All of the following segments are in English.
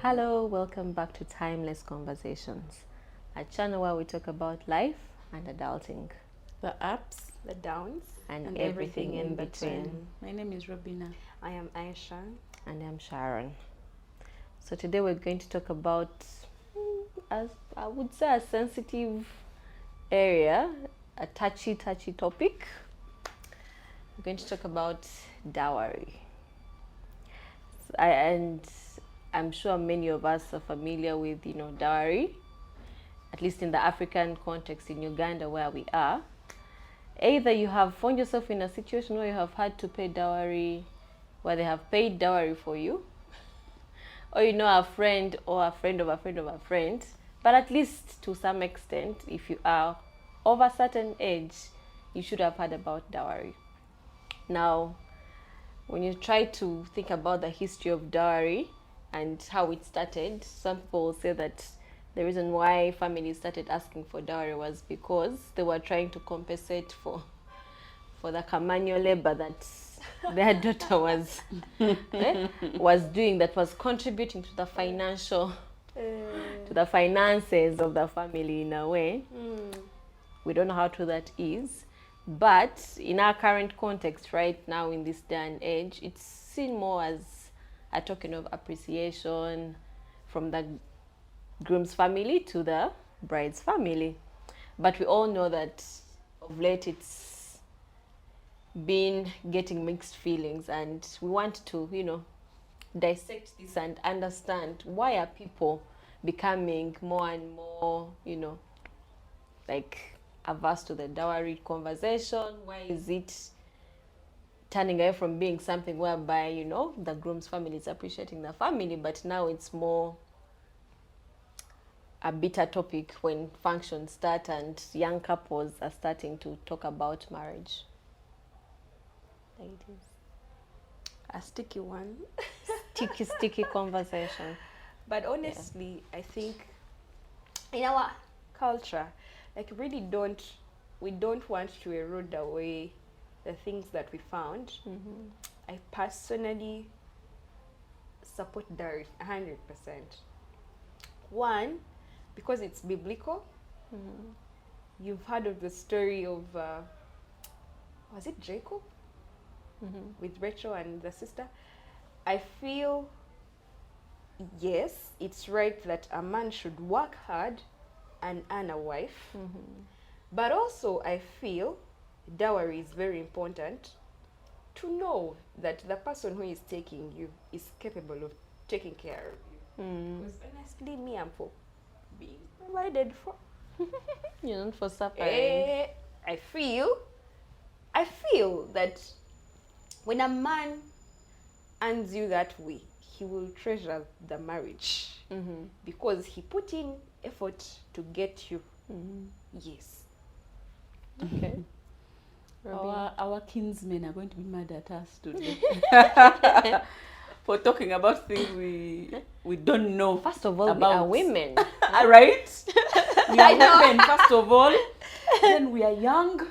Hello, welcome back to Timeless Conversations, a channel where we talk about life and adulting The ups, the downs, and everything in between. My name is Robina. I am Aisha. And I'm Sharon. So today we're going to talk about, as I would say, a sensitive area, a touchy topic. We're going to talk about dowry. And I'm sure many of us are familiar with, dowry, at least in the African context in Uganda where we are. Either you have found yourself in a situation where you have had to pay dowry, where they have paid dowry for you, or you know a friend or a friend of a friend of a friend. But at least to some extent, if you are of a certain age, you should have heard about dowry. Now, when you try to think about the history of dowry and how it started, some people say that the reason why families started asking for dowry was because they were trying to compensate for the manual labor that their daughter was doing, that was contributing to the financial to the finances of the family in a way. We don't know how true that is, but in our current context right now in this day and age, it's seen more as a token of appreciation from the groom's family to the bride's family. But we all know that of late it's been getting mixed feelings, and we want to, dissect this and understand why are people becoming more and more, like averse to the dowry conversation. Why is it turning away from being something whereby, the groom's family is appreciating the family, but now it's more a bitter topic when functions start and young couples are starting to talk about marriage. Like it is. A sticky one. Sticky conversation. But honestly, I think in our culture, like we don't want to erode away the things that we found. I personally support dowry 100%. One, because it's biblical. You've heard of the story of, was it Jacob? With Rachel and the sister. I feel, yes, it's right that a man should work hard and earn a wife. But also I feel dowry is very important to know that the person who is taking you is capable of taking care of you. Because honestly, me, I'm for being provided for. You're not for suffering. I feel that when a man earns you that way, he will treasure the marriage because he put in effort to get you. Yes. Okay. Our kinsmen are going to be mad at us today for talking about things we don't know. First of all, about. we are women. Right? We are women, first of all. Then we are young.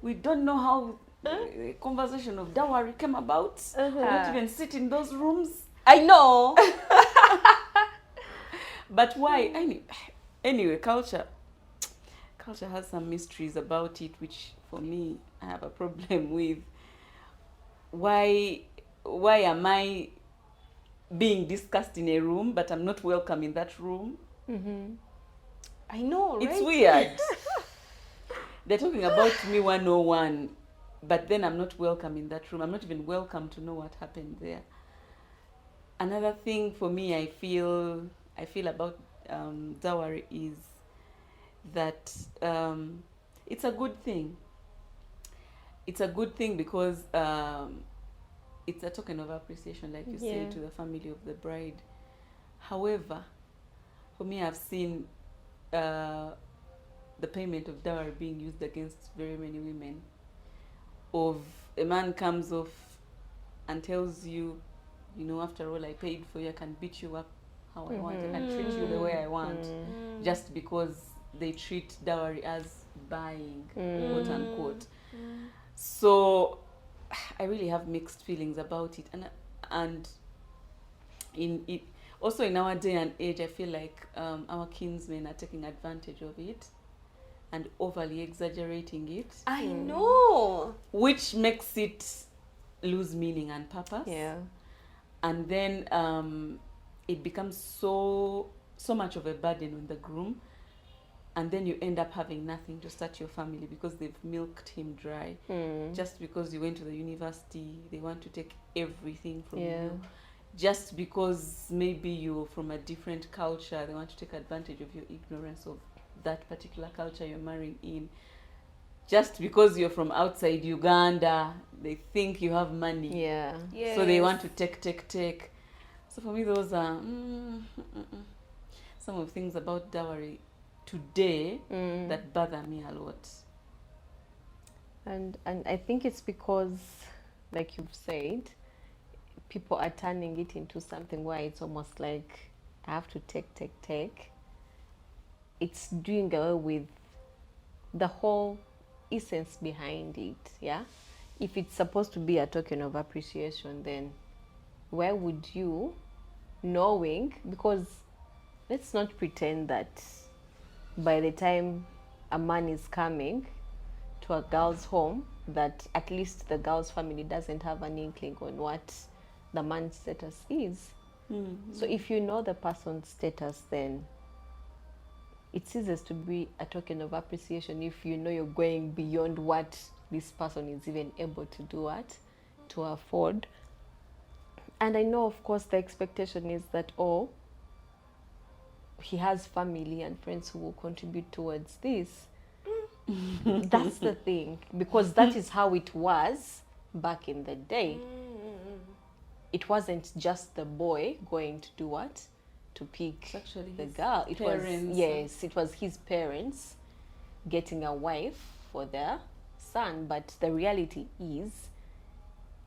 We don't know how the conversation of dowry came about. We don't even sit in those rooms. I know. But why? Anyway, culture has some mysteries about it, which for me I have a problem with. Why am I being discussed in a room but I'm not welcome in that room? I know, right? It's weird. They're talking about me 101, but then I'm not welcome in that room. I'm not even welcome to know what happened there. Another thing for me I feel about dowry is that it's a good thing. It's a good thing because it's a token of appreciation, like you say, to the family of the bride. However, for me, I've seen the payment of dowry being used against very many women. Of a man comes off and tells you, after all I paid for you, I can beat you up how I want, I can treat you the way I want, just because they treat dowry as buying, quote unquote. So I really have mixed feelings about it, and in it, Also, in our day and age, I feel like our kinsmen are taking advantage of it and overly exaggerating it, I know. which makes it lose meaning and purpose. Yeah. And then it becomes so much of a burden on the groom, and then you end up having nothing to start your family because they've milked him dry. Just because you went to the university, they want to take everything from you. Just because maybe you're from a different culture, they want to take advantage of your ignorance of that particular culture you're marrying in. Just because you're from outside Uganda, they think you have money. Yeah. Yes. So they want to take. So for me, those are some of the things about dowry today that bother me a lot. And I think it's because, like you've said, people are turning it into something where it's almost like I have to take. It's doing away with the whole essence behind it. Yeah, if it's supposed to be a token of appreciation, then why would you, knowing, because let's not pretend that by the time a man is coming to a girl's home, that at least the girl's family doesn't have an inkling on what the man's status is. So if you know the person's status, then it ceases to be a token of appreciation if you know you're going beyond what this person is even able to do to afford. And I know, of course, the expectation is that, oh, he has family and friends who will contribute towards this. That's the thing, because that is how it was back in the day. It wasn't just the boy going to do what? To pick Actually, the his girl. It was, parents, yes, it was his parents getting a wife for their son. But the reality is,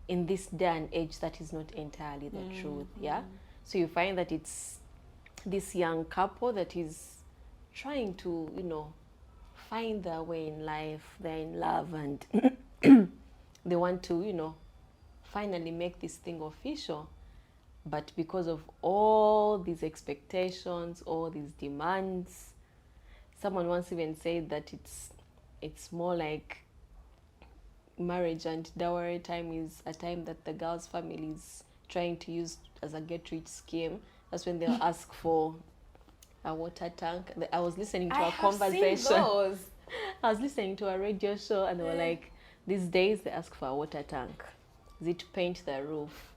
in this day and age, that is not entirely the truth. Yeah. So you find that it's this young couple that is trying to, find their way in life. They're in love and they want to, finally make this thing official. But because of all these expectations, all these demands, someone once even said that it's more like marriage and dowry time is a time that the girl's family is trying to use as a get-rich scheme. That's when they'll ask for a water tank. I was listening to a conversation. Seen those. I was listening to a radio show and they were like, these days they ask for a water tank. Is it paint the roof,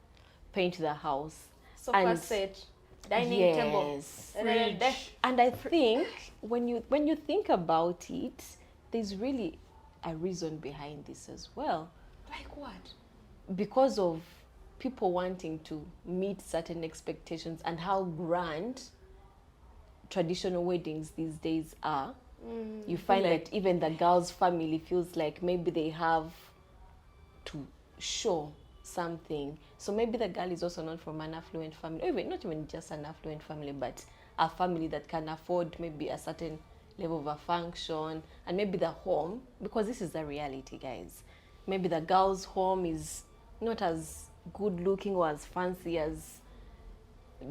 paint the house, Sofa set, dining table, fridge. And I think when you think about it, there's really a reason behind this as well. Like what? Because of people wanting to meet certain expectations and how grand traditional weddings these days are. You find that even the girl's family feels like maybe they have to show something. So maybe the girl is also not from an affluent family, or even not even just an affluent family, but a family that can afford maybe a certain level of a function, and maybe the home, because this is the reality, guys. Maybe the girl's home is not as good looking or as fancy as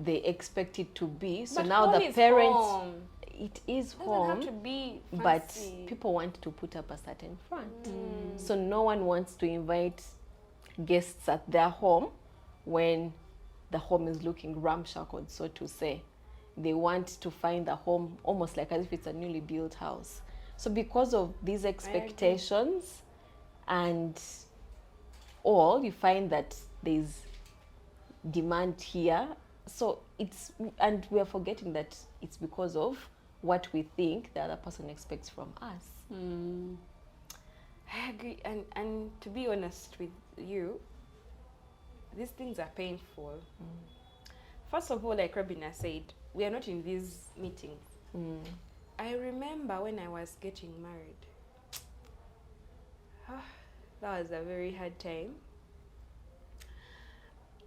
they expect it to be. So but now home the is parents, home. it is Doesn't home, have to be fancy. but people want to put up a certain front. So no one wants to invite guests at their home when the home is looking ramshackle, so to say. They want to find the home almost like as if it's a newly built house. So because of these expectations and all, you find that there's demand here. So it's, and we are forgetting that it's because of what we think the other person expects from us. I agree, and to be honest with you, these things are painful. First of all, like Robina said, we are not in these meetings. I remember when I was getting married. That was a very hard time.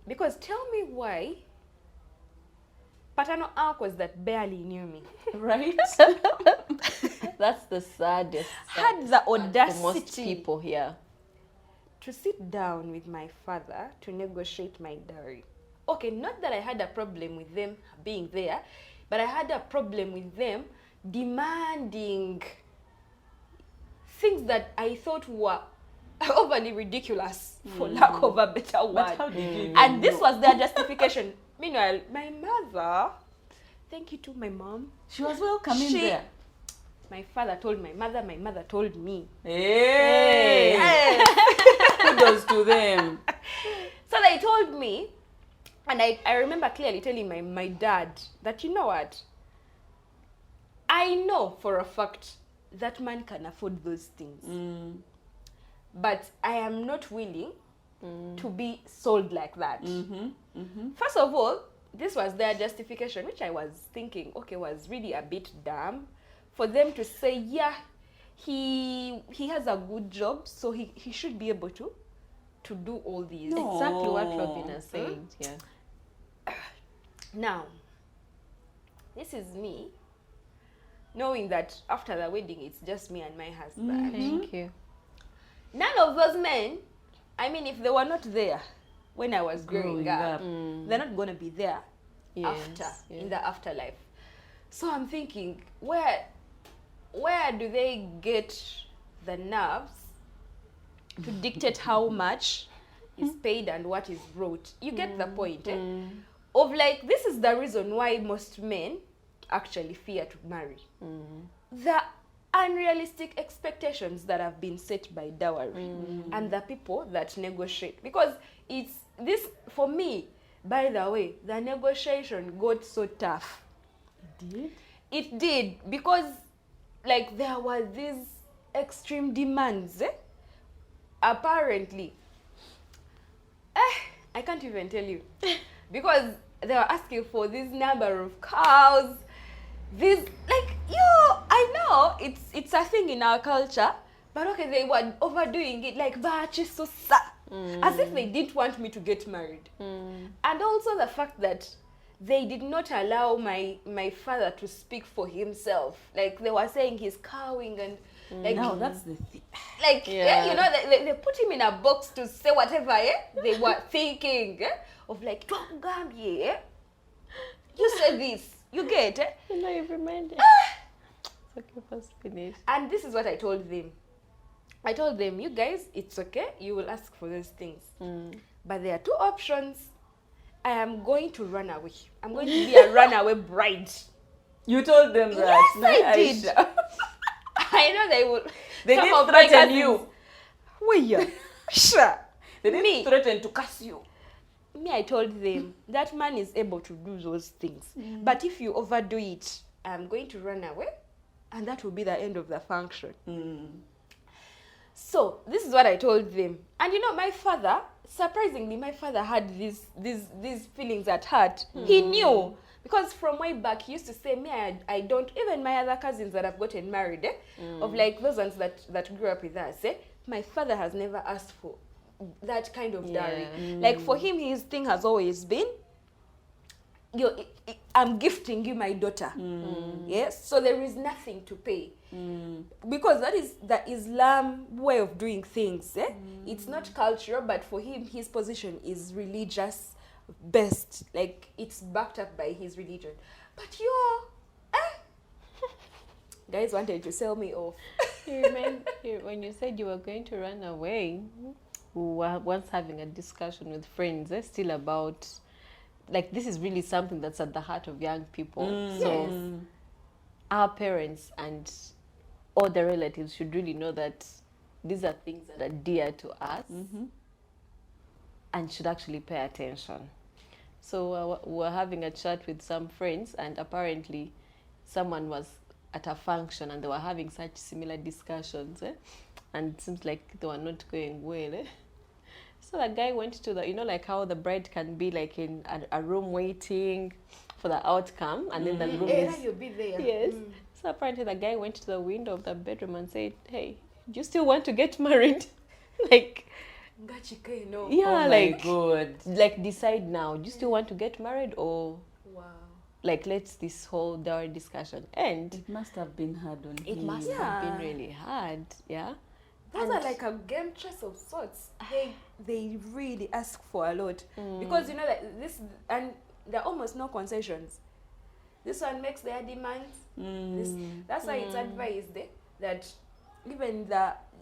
Because tell me why paternal uncles that barely knew me, Right? That's the saddest. had the for most audacity people here. to sit down with my father to negotiate my dowry. okay, not that I had a problem with them being there, but I had a problem with them demanding things that I thought were overly ridiculous, for lack of a better word. But how did you even And this know? was their justification. Meanwhile, my mother, thank you to my mom, She was welcome in She- there. my father told my mother told me. Hey! Kudos to them. So they told me, and I remember clearly telling my dad that, you know what, I know for a fact that man can afford those things, but I am not willing to be sold like that. First of all, this was their justification, which I was thinking, okay, was really a bit dumb, for them to say, yeah, he has a good job, so he should be able to do all these. No. Exactly what Robin is saying. Yeah. Now, this is me knowing that after the wedding, it's just me and my husband. Thank you. None of those men, I mean, if they were not there when I was growing up, they're not going to be there Yes, after, yeah. in the afterlife. So I'm thinking, where do they get the nerves to dictate how much is paid and what is brought? You get the point, eh? Of like, this is the reason why most men actually fear to marry. The unrealistic expectations that have been set by dowry and the people that negotiate. Because it's this, for me, by the way, the negotiation got so tough. Did? It did, because like there were these extreme demands, eh? Apparently. I can't even tell you. Because they were asking for this number of cows. This, like, I know it's a thing in our culture, but okay, they were overdoing it, like, as if they didn't want me to get married. And also the fact that they did not allow my father to speak for himself. Like, they were saying he's cowing and like, Now that's the thing. like, Yeah. you know, they put him in a box to say whatever they were thinking, of like, Gambia, you say this, you get it. You know, you've reminded. It's okay, first finish. And this is what I told them. I told them, you guys, it's okay, you will ask for those things. But there are two options. I am going to run away. I'm going to be a runaway bride. You told them that. Yes, no, I did. Aisha. I know they will. They some didn't of my threaten cousins- you. Wait, sure. They didn't Me. threaten to curse you. Me, I told them that man is able to do those things. But if you overdo it, I'm going to run away, and that will be the end of the function. So this is what I told them. And you know, my father, surprisingly, my father had these feelings at heart. He knew, because from way back he used to say, me, I don't, even my other cousins that have gotten married, of like those ones that grew up with us, my father has never asked for that kind of dowry. Like, for him, his thing has always been, I'm gifting you my daughter. Yes, so there is nothing to pay. Because that is the Islam way of doing things. It's not cultural, but for him, his position is religious based. Like, it's backed up by his religion. But guys wanted to sell me off. You remember when you said you were going to run away, we were once having a discussion with friends, still about, like, this is really something that's at the heart of young people. So our parents and all the relatives should really know that these are things that are dear to us and should actually pay attention. So we were having a chat with some friends, and apparently someone was at a function and they were having such similar discussions, and it seems like they were not going well. So the guy went to the, you know, like how the bride can be like in a room waiting for the outcome, and then the room is... You'll be there. Yes. So apparently the guy went to the window of the bedroom and said, hey, do you still want to get married? Like, No. yeah, Oh my like, God. like, decide now. Do you still want to get married, or Wow. like, let's this whole dowry discussion end? It must have been hard on It him. must have been really hard, yeah. Those are like a game chess of sorts. They really ask for a lot because you know that this, and there are almost no concessions. This one makes their demands. That's why it's advised that even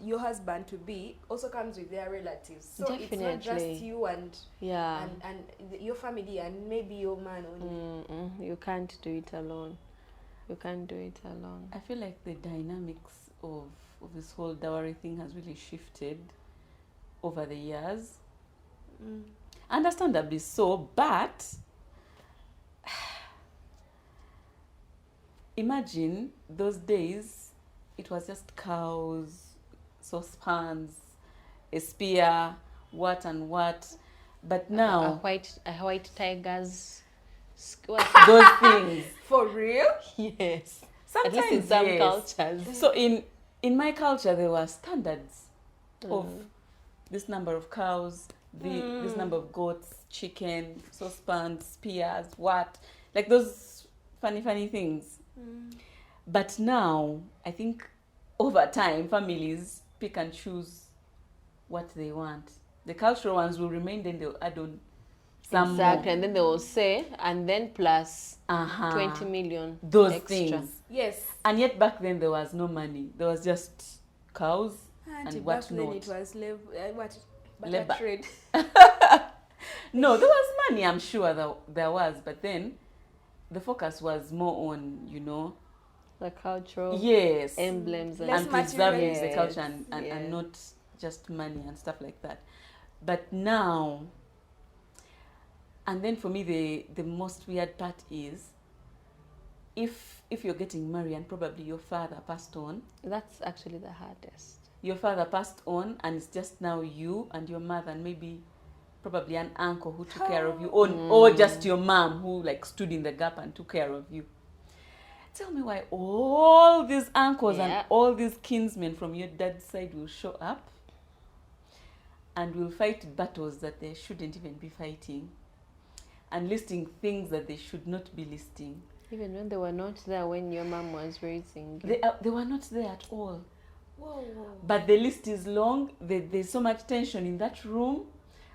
your husband to be also comes with their relatives. So it's not just you and your family and maybe your man only. You can't do it alone. You can't do it alone. I feel like the dynamics of this whole dowry thing has really shifted over the years. Understandably so, but imagine those days, it was just cows, saucepans, a spear, what and what. But now a white tigers, those things. For real? Yes. Sometimes, at least in some yes. cultures. So in my culture, there were standards of this number of cows, this number of goats, chicken, saucepans, spears, what, like those funny things. But now, I think over time, families pick and choose what they want. The cultural ones will remain, then they'll add on some Exactly, more. and then they will say, and then plus 20 million those extra. things. Yes. And yet back then there was no money. There was just cows and back what then not. it was Labor. trade. No, there was money, I'm sure there was, but then the focus was more on, The cultural yes, emblems Less and preserving the material. culture and not just money and stuff like that. But now, and then for me the most weird part is if you're getting married and probably your father passed on. That's actually the hardest. Your father passed on and it's just now you and your mother and maybe probably an uncle who took care of you, or just your mom who like stood in the gap and took care of you. Tell me why all these uncles and all these kinsmen from your dad's side will show up and will fight battles that they shouldn't even be fighting and listing things that they should not be listing. Even when they were not there when your mom was raising you. They were not there at all. Whoa. But the list is long. There's so much tension in that room.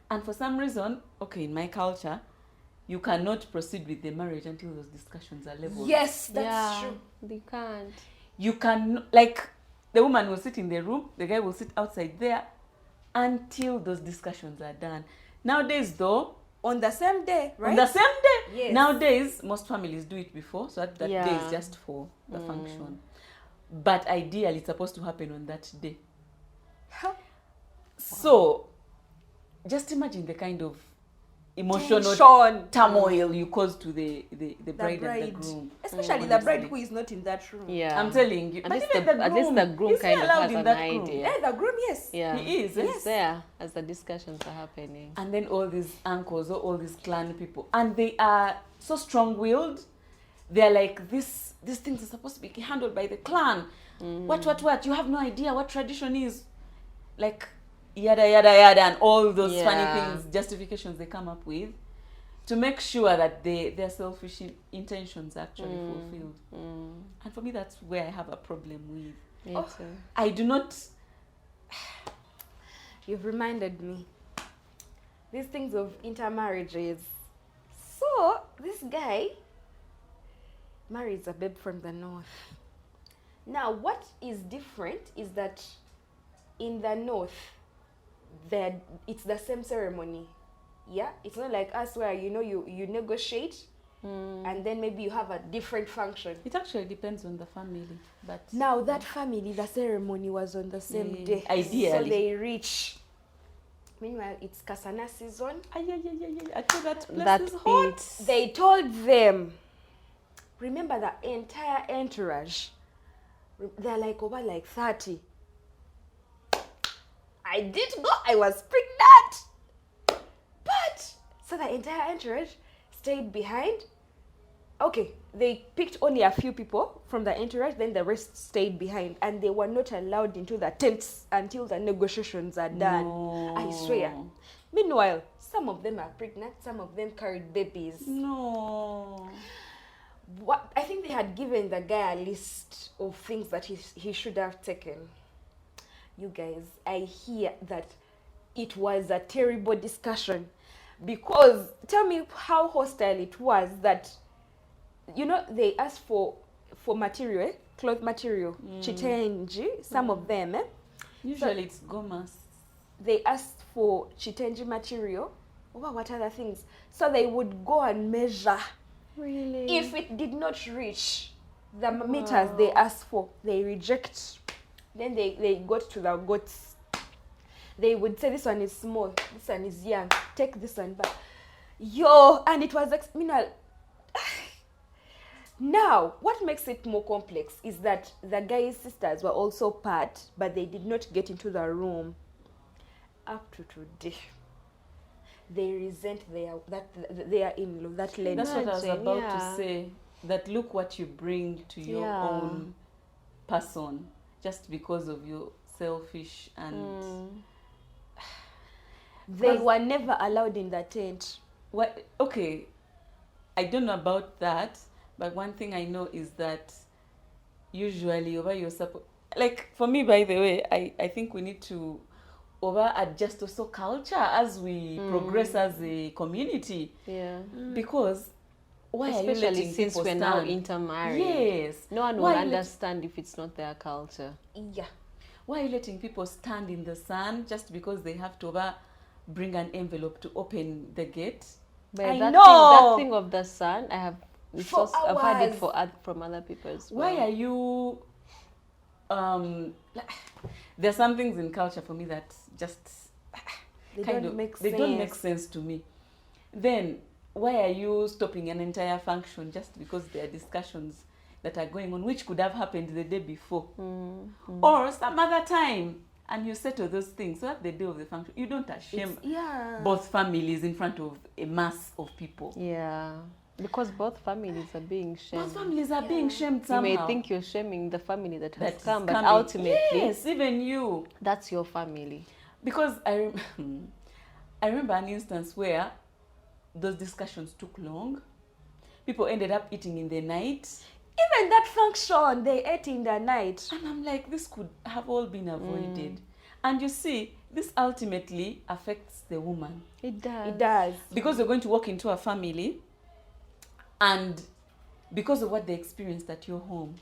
And for some reason, okay, in my culture, you cannot proceed with the marriage until those discussions are leveled. Yes, that's true. They can't. You can, like, the woman will sit in the room, the guy will sit outside there until those discussions are done. Nowadays, though, on the same day, right? on the same day. Yes. Nowadays, most families do it before, so that day is just for the function. But ideally, it's supposed to happen on that day. So, just imagine the kind of emotional turmoil you cause to the bride and the groom. Especially the bride who is not in that room. Yeah. I'm telling you. At But least even at least the groom is he kind of allowed has in an that room? idea. Yeah, the groom, yes. Yeah. He is. He's there as the discussions are happening. And then all these uncles or all these clan people. And they are so strong-willed. They're like, these things are supposed to be handled by the clan. What? You have no idea what tradition is. Like, yada, and all those funny things, justifications they come up with to make sure that their selfish intentions are actually fulfilled. And for me, that's where I have a problem with. Me too. I do not... You've reminded me. These things of intermarriages. So, this guy marries a babe from the north. Now, what is different is that in the north, it's the same ceremony. Yeah, it's not like us where you negotiate and then maybe you have a different function. It actually depends on the family, but now that family, the ceremony was on the same day. Ideally. So they reach. Meanwhile, it's Kasana season. I tell that place is hot. They told them, remember the entire entourage, they're like over like 30. I did go, I was pregnant. But, so the entire entourage stayed behind. Okay, they picked only a few people from the entourage, then the rest stayed behind. And they were not allowed into the tents until the negotiations are done. No. I swear. Meanwhile, some of them are pregnant, some of them carried babies. No. I think they had given the guy a list of things that he should have taken. you guys, I hear that it was a terrible discussion, because tell me how hostile it was that, you know, they asked for material, cloth material, chitenji, some of them, Usually it's gomas. they asked for chitenji material, what other things, so they would go and measure. Really? If it did not reach the meters they asked for, they reject. Then they got to the goats. They would say, this one is small, this one is young, take this one back. And it was now, what makes it more complex is that the guy's sisters were also part, but they did not get into the room. Up to today, they resent their in-law, that lady. That's what I was about Yeah. to say. That look what you bring to your Yeah. own person, just because of your selfish and They were never allowed in the tent. what? Okay, I don't know about that, but one thing I know is that usually over your support, like for me, by the way, I think we need to over adjust also culture as we progress as a community, Yeah. because why are you Especially letting since people we're now stand? intermarried. Yes. No one will Why are you understand if it's not their culture. Yeah. Why are you letting people stand in the sun just because they have to bring an envelope to open the gate? But I that know. thing of the sun, I've For heard it hours. from other people as well. Why are you there are some things in culture for me that just They kind don't of make they don't make sense. sense to me. Then why are you stopping an entire function just because there are discussions that are going on which could have happened the day before or some other time, and you settle those things so that the day of the function you don't shame both families in front of a mass of people? Yeah. Because both families are being shamed. Both families are being shamed You somehow. may think you're shaming the family that has That is come, but coming. ultimately, yes, even you. that's your family. Because I remember an instance where those discussions took long. People ended up eating in the night. Even that function, they ate in the night. And I'm like, this could have all been avoided. And you see, this ultimately affects the woman. It does. It does. Because you're going to walk into a family, and because of what they experienced at your home,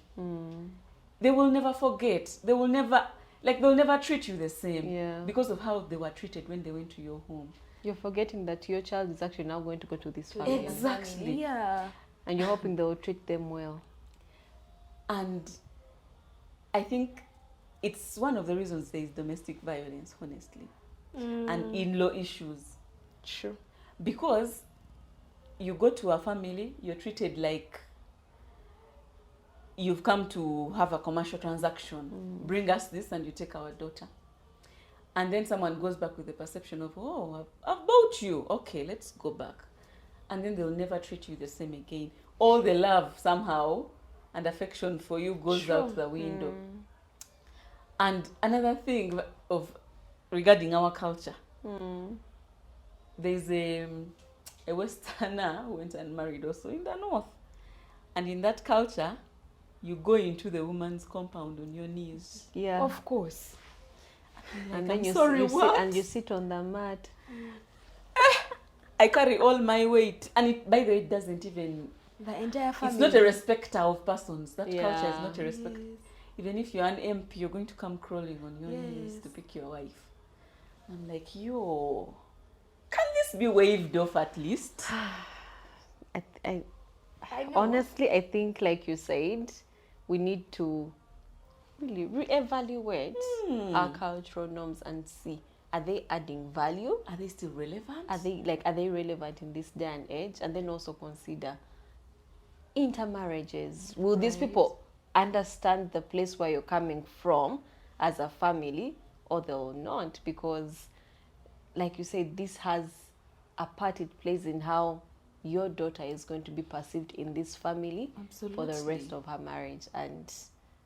they will never forget. They'll never treat you the same. Yeah. Because of how they were treated when they went to your home. You're forgetting that your child is actually now going to go to this family. Exactly. Yeah. And you're hoping they will treat them well. And I think it's one of the reasons there is domestic violence, honestly, and in-law issues. True. Because you go to a family, you're treated like you've come to have a commercial transaction. Bring us this and you take our daughter. And then someone goes back with the perception of, oh, I've bought you. Okay, let's go back. And then they'll never treat you the same again. All the love somehow and affection for you goes out the window. And another thing regarding our culture, there's a Westerner who went and married also in the north. And in that culture, you go into the woman's compound on your knees. Yeah. Of course. And then you sit on the mat. I carry all my weight. And it, by the way, it doesn't even... The entire family. It's not a respecter of persons. That culture is Yeah. not a respect. Even if you're an MP, you're going to come crawling on your knees to pick your wife. I'm like, yo, can this be waved off at least? I I know. honestly, I think, like you said, we need to really reevaluate our cultural norms and see, are they adding value? Are they still relevant? Are they relevant in this day and age? And then also consider intermarriages. Will these people understand the place where you're coming from as a family, or they will not? Because, like you said, this has a part it plays in how your daughter is going to be perceived in this family for the rest of her marriage. And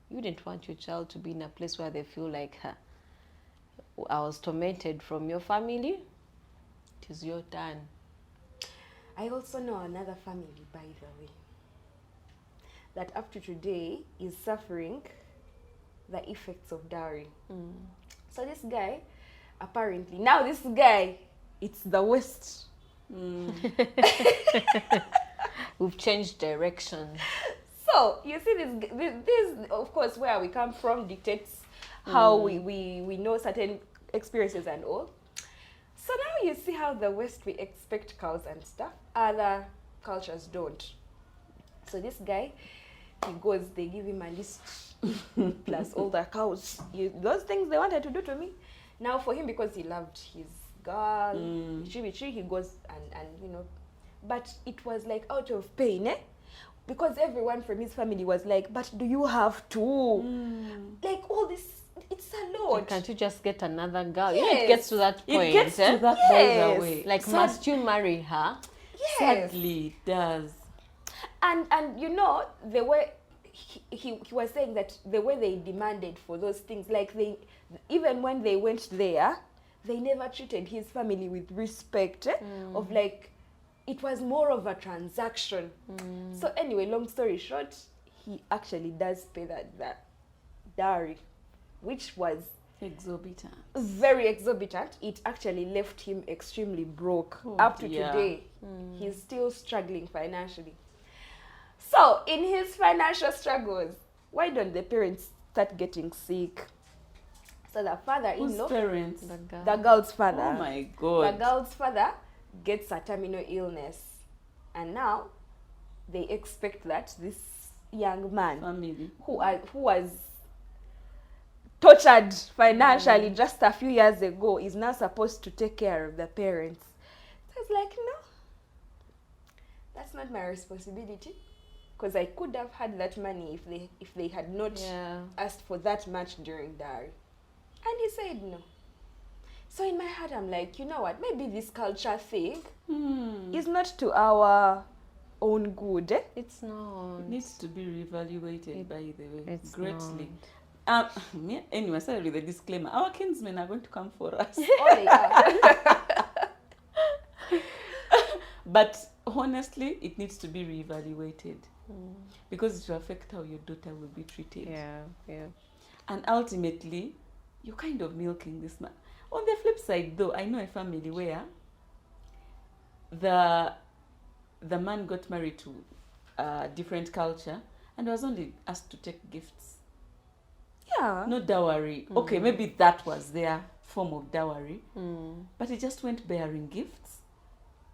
you wouldn't want your child to be in a place where they feel like, I was tormented from your family. It is your turn. I also know another family, by the way, that up to today is suffering the effects of dowry. So this guy, apparently, now this guy, it's the West. We've changed direction. So you see, this of course where we come from dictates how we know certain experiences and all. So now you see how the West, we expect cows and stuff. Other cultures don't. So this guy, he goes, they give him a list plus all the cows. Those things they wanted to do to me. Now for him, because he loved his girl, he goes and you know, but it was like out of pain, eh? Because everyone from his family was like, but do you have to? Like all this, it's a lot. Can't you just get another girl? Yes. You know, it gets to that point. It gets to that, by Yes. the way. Like, must you marry her? Yes. Sadly, it does. And you know, the way he was saying that the way they demanded for those things, like they, even when they went there, they never treated his family with respect, of like, it was more of a transaction. So anyway, long story short, he actually does pay that dowry, which was Exorbitant. very exorbitant. It actually left him extremely broke. Oh, up to dear. today. He's still struggling financially. So in his financial struggles, why don't the parents start getting sick? So the Whose father-in-law, parents? the girl's father, Oh my the God. girl's father gets a terminal illness, and now they expect that this young man Family. who was tortured financially just a few years ago is now supposed to take care of the parents. So it's like, no, that's not my responsibility, because I could have had that money if they had not asked for that much during dowry. And he said no. So in my heart, I'm like, you know what? Maybe this culture thing is not to our own good. Eh? It's not. It needs to be reevaluated, by the way, it's greatly. Anyway, sorry with the disclaimer. Our kinsmen are going to come for us. Oh, they are. But honestly, it needs to be reevaluated because it will affect how your daughter will be treated. Yeah. And ultimately, you're kind of milking this man. On the flip side, though, I know a family where the man got married to a different culture and was only asked to take gifts. Yeah. No dowry. Okay, maybe that was their form of dowry. But he just went bearing gifts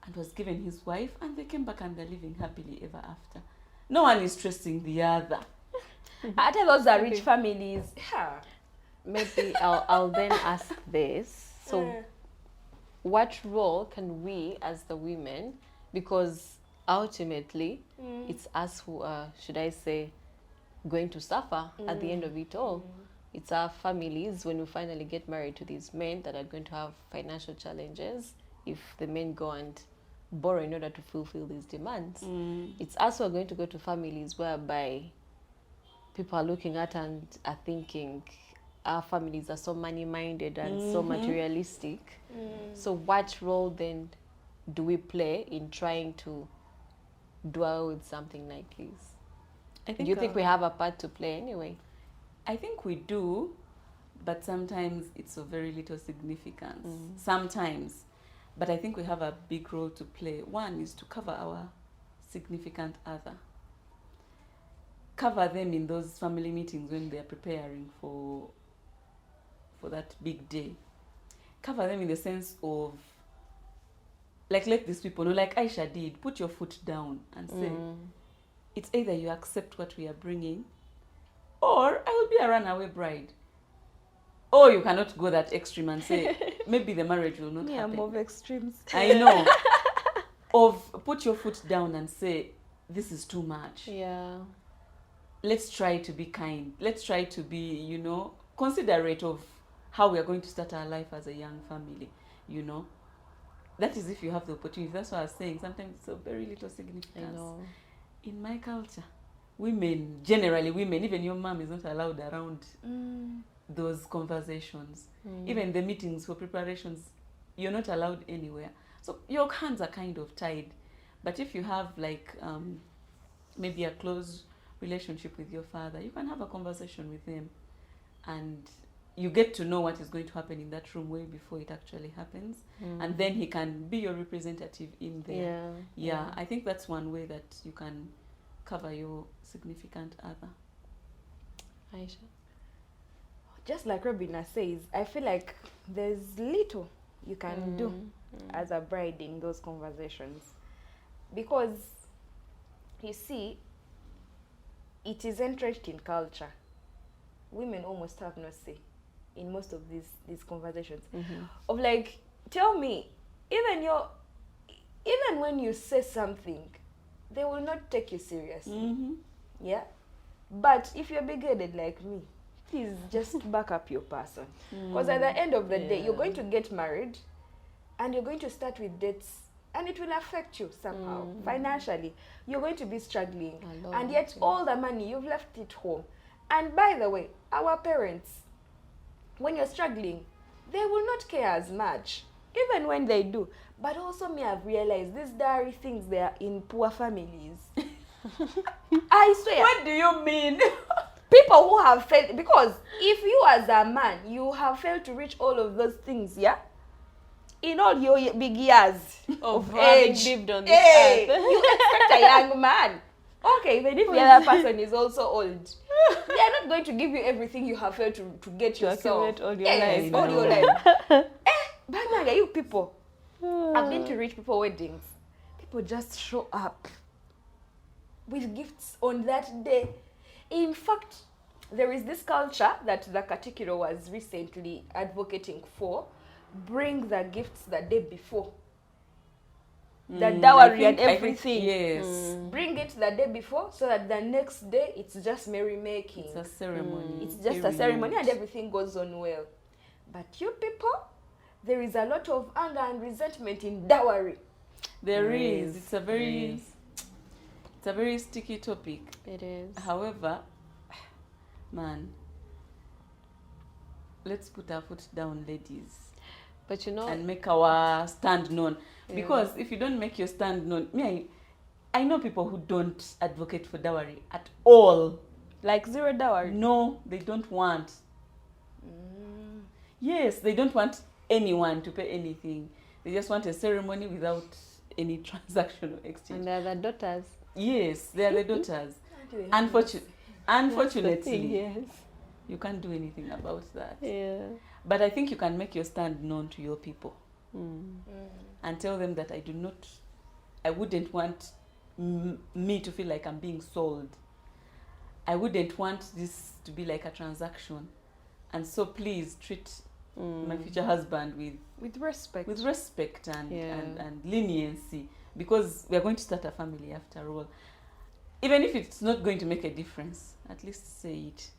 and was given his wife, and they came back and they're living happily ever after. No one is stressing the other. I tell those are rich families. Yeah. Maybe I'll then ask this. So, what role can we as the women, because ultimately it's us who are, should I say, going to suffer at the end of it all. It's our families, when we finally get married to these men, that are going to have financial challenges if the men go and borrow in order to fulfill these demands. It's us who are going to go to families whereby people are looking at and are thinking, our families are so money-minded and so materialistic. So what role then do we play in trying to dwell with something like this? Do you think we have a part to play anyway? I think we do, but sometimes it's of very little significance. Sometimes. But I think we have a big role to play. One is to cover our significant other. Cover them in those family meetings when they're preparing for that big day. Cover them in the sense of, like, let these people know, like Aisha did, put your foot down and say, it's either you accept what we are bringing, or I will be a runaway bride. Or you cannot go that extreme and say, maybe the marriage will not happen. I'm of extremes. I know. Of put your foot down and say, this is too much. Yeah. Let's try to be kind. Let's try to be, considerate of how we are going to start our life as a young family, That is if you have the opportunity. That's what I was saying. Sometimes it's of very little significance. I know. In my culture, generally women, even your mom is not allowed around those conversations. Even the meetings for preparations, you're not allowed anywhere. So your hands are kind of tied. But if you have maybe a close relationship with your father, you can have a conversation with him and you get to know what is going to happen in that room way before it actually happens. And then he can be your representative in there. Yeah, I think that's one way that you can cover your significant other. Aisha? Just like Robina says, I feel like there's little you can do as a bride in those conversations. Because, you see, it is entrenched in culture. Women almost have no say in most of these conversations. Of like, tell me, even when you say something, they will not take you seriously. Yeah? But if you're big-headed like me, please just back up your person. Because at the end of the day, you're going to get married and you're going to start with debts, and it will affect you somehow. Financially, you're going to be struggling. And yet all the money, you've left it home. And by the way, our parents, when you're struggling, they will not care as much, even when they do. But also me, I've realized these dowry things, they are in poor families. I swear. What do you mean? People who have failed, because if you as a man, you have failed to reach all of those things, yeah? In all your big years of having age, lived on this earth. you expect a young man. Okay, even if the other person is also old, they are not going to give you everything you have failed to get yourself. Accumulate all your life. All your life. But you people, I've been to rich people weddings. People just show up with gifts on that day. In fact, there is this culture that the Katikiro was recently advocating for. Bring the gifts the day before. The dowry and everything. Yes. Bring it the day before so that the next day it's just merrymaking. It's a ceremony. It's just a ceremony and everything goes on well. But you people, there is a lot of anger and resentment in dowry. There is. It's a very sticky topic. It is. However, man, let's put our foot down, ladies. But you know, and make our stand known. Because if you don't make your stand known, I know people who don't advocate for dowry at all. Like zero dowry? No, they don't want. Yes, they don't want anyone to pay anything. They just want a ceremony without any transactional exchange. And they're the daughters. Yes, they are the daughters. Unfortunately, Yes. you can't do anything about that. Yeah. But I think you can make your stand known to your people and tell them that I wouldn't want me to feel like I'm being sold. I wouldn't want this to be like a transaction. And so please treat my future husband with respect. With respect and leniency, because we are going to start a family after all. Even if it's not going to make a difference, at least say it.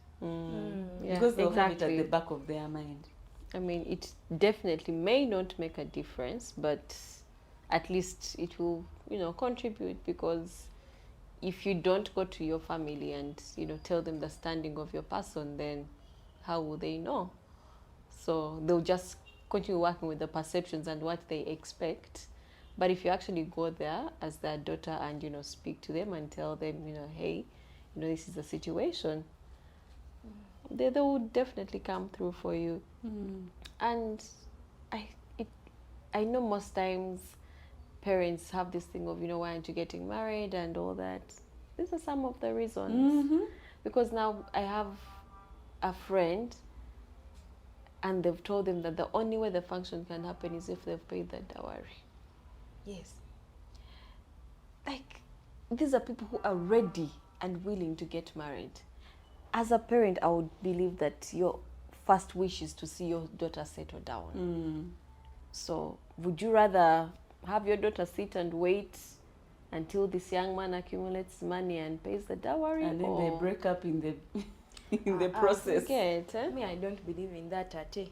Because they'll have it at the back of their mind. I mean, it definitely may not make a difference, but at least it will, contribute, because if you don't go to your family and, tell them the standing of your person, then how will they know? So they'll just continue working with the perceptions and what they expect. But if you actually go there as their daughter and, speak to them and tell them, hey, this is the situation, they will definitely come through for you. And I know most times parents have this thing of, why aren't you getting married and all that. These are some of the reasons. Because now I have a friend and they've told them that the only way the function can happen is if they've paid the dowry. Yes. Like, these are people who are ready and willing to get married. As a parent, I would believe that your first wish is to see your daughter settle down. So would you rather have your daughter sit and wait until this young man accumulates money and pays the dowry? And then they break up in the process. Me, I don't believe in that at all.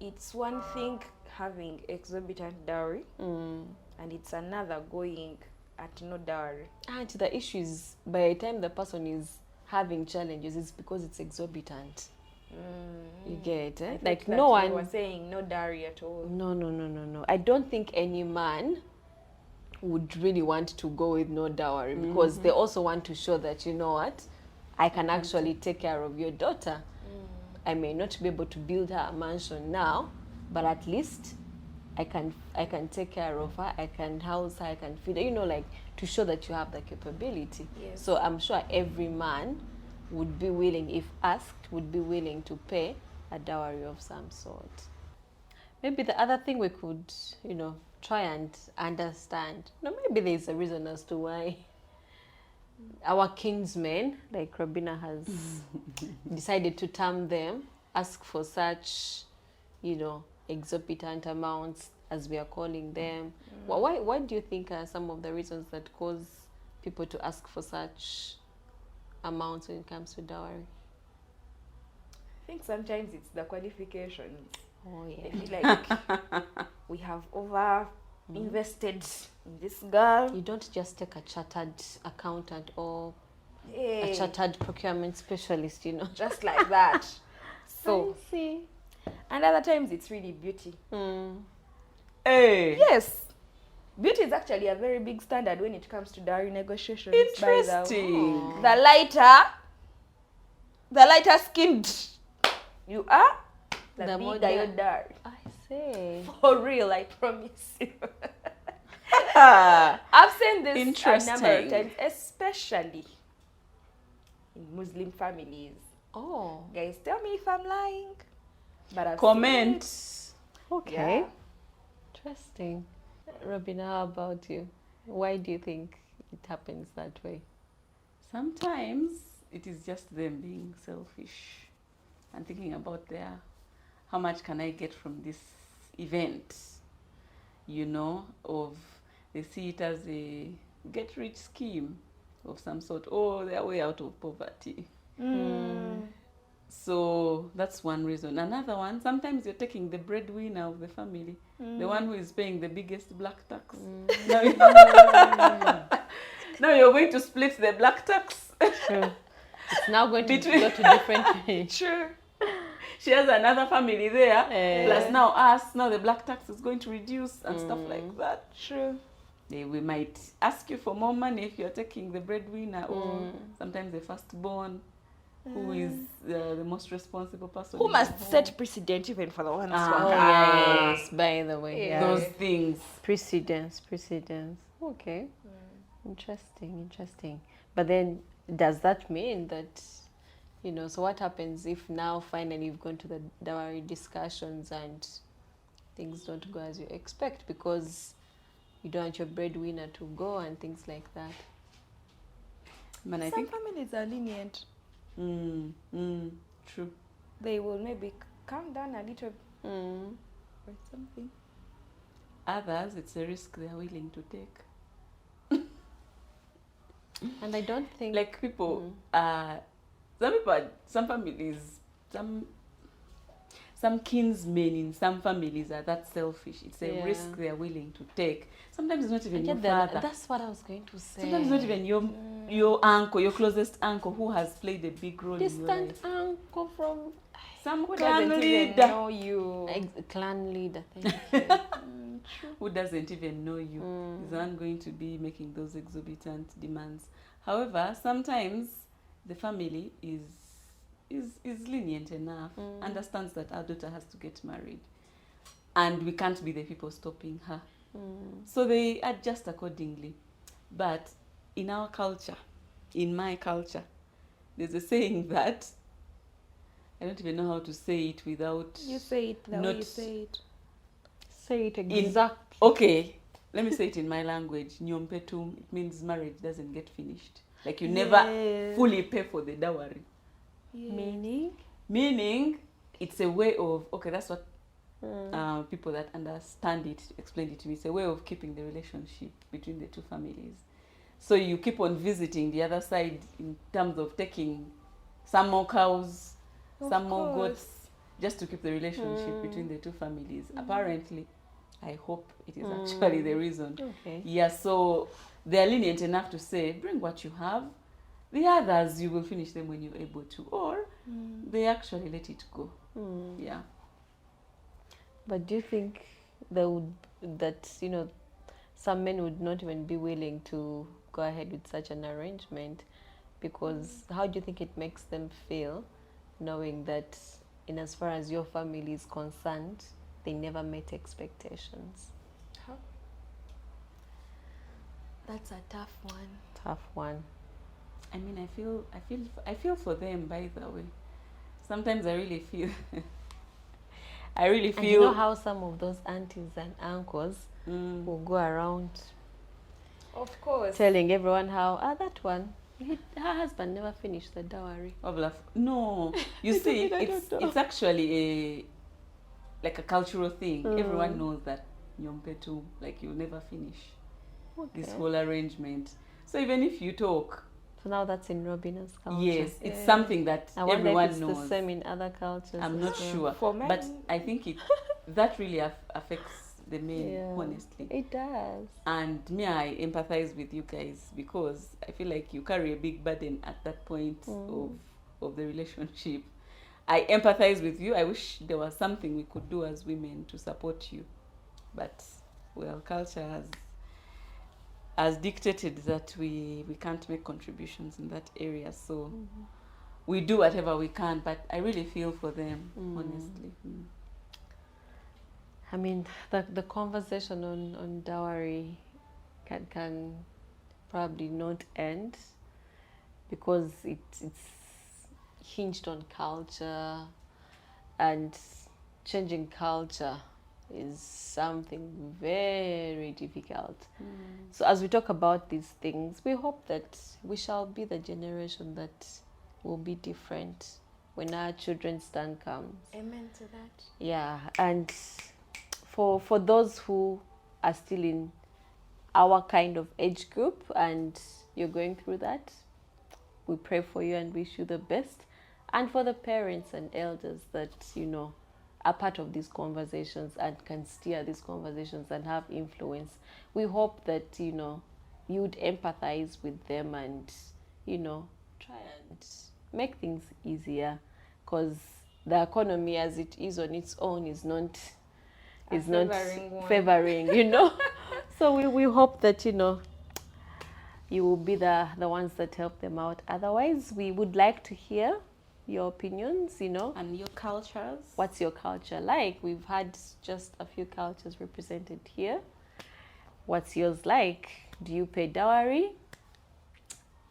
It's one thing having exorbitant dowry, and it's another going at no dowry. And the issue is, by the time the person is having challenges, it's because it's exorbitant. You get it? Like no one was saying no dowry at all. No. I don't think any man would really want to go with no dowry, because they also want to show that, I can actually take care of your daughter. I may not be able to build her a mansion now, but at least I can take care of her, I can house her, I can feed her, you know, like to show that you have the capability. Yes. So I'm sure every man would be willing, if asked, would be willing to pay a dowry of some sort. Maybe the other thing we could, you know, try and understand, you know, maybe there's a reason as to why our kinsmen, like Robina has decided to term them, ask for such, you know, exorbitant amounts, as we are calling them. Why do you think are some of the reasons that cause people to ask for such amounts when it comes to dowry? I think sometimes it's the qualifications. Oh I yeah. feel like we have over invested in this girl. You don't just take a chartered accountant or Hey, a chartered procurement specialist, you know. just like that. So, I see. and other times it's really beauty. Hey. Yes, beauty is actually a very big standard when it comes to dowry negotiations. Interesting. The lighter skinned you are, the more bigger your the- dowry. I see. For real, I promise you. Ah, I've seen this a number of Interesting. times, especially in Muslim families. Oh, Guys, tell me if I'm lying. But I've comment. seen okay. Yeah. Interesting. Robina, how about you? Why do you think it happens that way? Sometimes it is just them being selfish and thinking about how much can I get from this event, you know, of they see it as a get rich scheme of some sort, or their way out of poverty. So that's one reason. Another one, sometimes you're taking the breadwinner of the family, the one who is paying the biggest black tax. Now you're going to split the black tax. True. It's now going to Between- go to different. Sure. She has another family there, Eh. plus now us. Now the black tax is going to reduce and stuff like that. True. We might ask you for more money if you're taking the breadwinner, or sometimes the firstborn, who is the most responsible person. Who in the must home. set precedent even for the ones who Ah. are Yes, by the way. Yeah. Those things. Precedence. Okay. Interesting. But then, does that mean that, you know, so what happens if now finally you've gone to the dowry discussions and things don't go as you expect because you don't want your breadwinner to go and things like that? Man, I Some think. families are lenient. True. They will maybe calm down a little or something. Others, it's a risk they are willing to take. And I don't think Like people, some families, some kinsmen in some families are that selfish. It's a Yeah. risk they are willing to take. Sometimes it's not even I your get that. father. That's what I was going to say. Sometimes it's not even your uncle, your closest uncle, who has played a big role in your distant life. uncle from Some Who clan doesn't even leader know you? clan leader. Thank you. who doesn't even know you is the one going to be making those exorbitant demands. However, sometimes the family is lenient enough, understands that our daughter has to get married, and we can't be the people stopping her. So they adjust accordingly. But in our culture, in my culture, there's a saying that I don't even know how to say it without. You say it the way you Not- say it. Say it exactly. Okay, let me say it in my language. Nyompetum, it means marriage doesn't get finished. Like you never Yes. fully pay for the dowry. Meaning? Meaning, it's a way of, okay, that's what people that understand it explained it to me. It's a way of keeping the relationship between the two families. So you keep on visiting the other side in terms of taking some more cows, some more goats, just to keep the relationship between the two families. Apparently, I hope it is actually the reason. Okay. Yeah, so they are lenient enough to say, bring what you have. The others, you will finish them when you're able to. Or they actually let it go. Yeah. But do you think some men would not even be willing to go ahead with such an arrangement? Because how do you think it makes them feel knowing that in as far as your family is concerned, they never met expectations? Huh? That's a tough one. Tough one. I mean, I feel for them, by the way. Sometimes I really feel, I really And you feel. know how some of those aunties and uncles will go around Of course. telling everyone how, that one, her husband never finished the dowry. No, you see, I don't know. it's actually like a cultural thing. Everyone knows that Nyompetu, like you'll never finish this whole arrangement. So even if you talk, So now that's in Robina's culture. yes, it's something that I wonder everyone if it's knows. the same in other cultures. I'm as not well. sure, For but mine- I think that really affects the men, Yeah, honestly. it does. And me, I empathize with you guys because I feel like you carry a big burden at that point of the relationship. I empathize with you. I wish there was something we could do as women to support you, but well, culture has dictated that we can't make contributions in that area. So we do whatever we can, but I really feel for them, honestly. I mean, the conversation on dowry can probably not end because it's hinged on culture, and changing culture is something very difficult. So as we talk about these things, we hope that we shall be the generation that will be different when our children's turn comes. Amen to that. Yeah, and for those who are still in our kind of age group and you're going through that, we pray for you and wish you the best. And for the parents and elders that, are part of these conversations and can steer these conversations and have influence, we hope that, you'd empathize with them and, try and make things easier, because the economy as it is on its own is not favoring one. favoring, So we hope that, you will be the ones that help them out. Otherwise, we would like to hear your opinions, And your cultures. What's your culture like? We've had just a few cultures represented here. What's yours like? Do you pay dowry?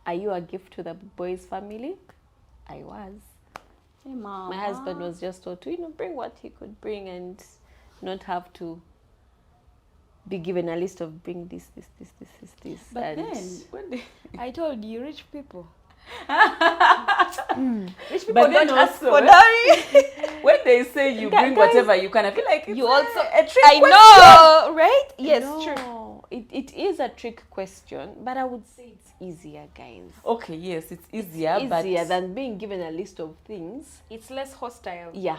Are you a gift to the boy's family? I was. Hey, Mama. My husband was just told to, bring what he could bring and not have to be given a list of bring this. But and then, when they... I told you, rich people. Rich people But don't then ask also, for dowry. When they say you bring Guys, whatever you can, I feel like it's You also, a trick I question. know, right? Yes, true. no, it is a trick question, but I would say it's easier, guys. Okay, yes, it's easier, Easier but than being given a list of things. It's less hostile. Yeah.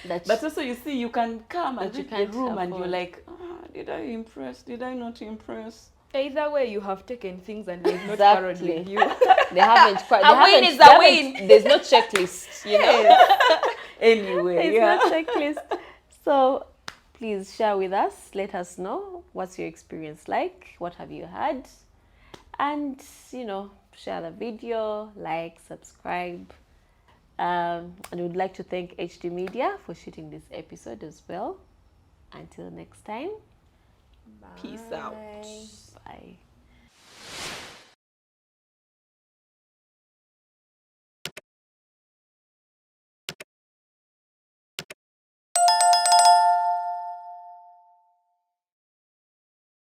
but also you see, you can come and That you read the can't room and afford. you're like, did I impress? Did I not impress? Either way, you have taken things and they've not Exactly. quarreled with you. They haven't quite. A win is a win. There's no checklist, Anyway, There's yeah. no checklist. So please share with us. Let us know what's your experience like. What have you had? And share the video, like, subscribe. And we'd like to thank HD Media for shooting this episode as well. Until next time, Peace out. bye.